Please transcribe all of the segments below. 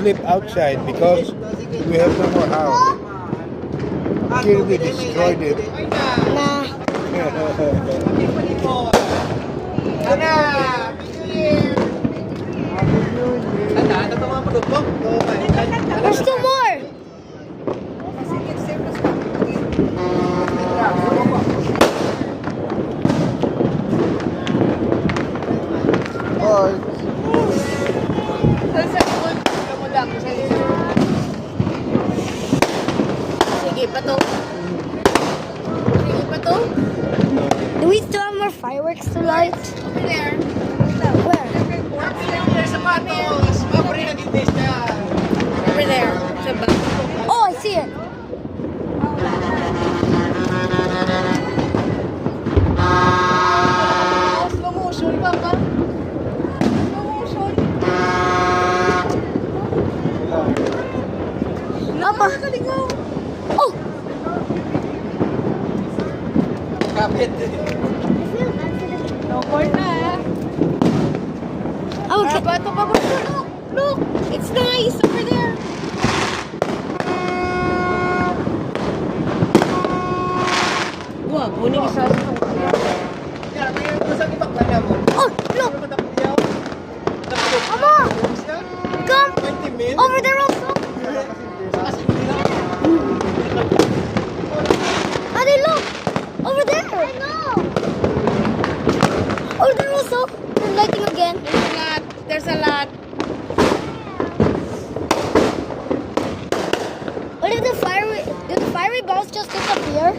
sleep outside because we have no more house. Here we destroyed it. Nah. There's two more. Sige pa to. Sige pa to. Do we still have more fireworks to light? Over there. Where? Over there. Sa back. Oh, I see it. Slow motion ka ka. Slow motion. Papa. Oh! Kapit. No more na. Oh, okay. Bato pa mo. Look. Look. It's nice. Over there. Wag, kunin isa. Oh, look! Mama! Come! Over there also! Daddy, look! Over there! I know! Over there also! They're lighting again. There's a lot. There's a lot. What if do the fiery balls just disappear?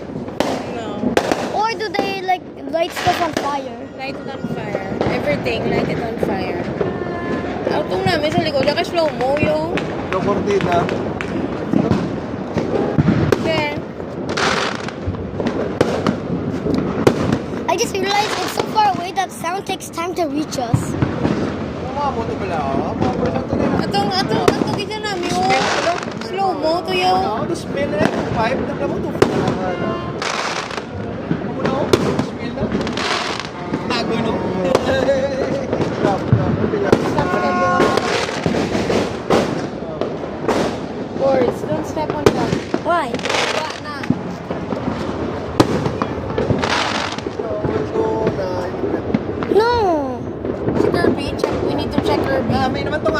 No. Or do they like light stuff on fire? Light it on fire. Everything, light it on fire. Auto namin sa likod. Naka slow mo yung... Ito cortina. There. I just realized it's so far away that sound takes time to reach us. Atong, kita namin yung... Slow mo to yung... Stop.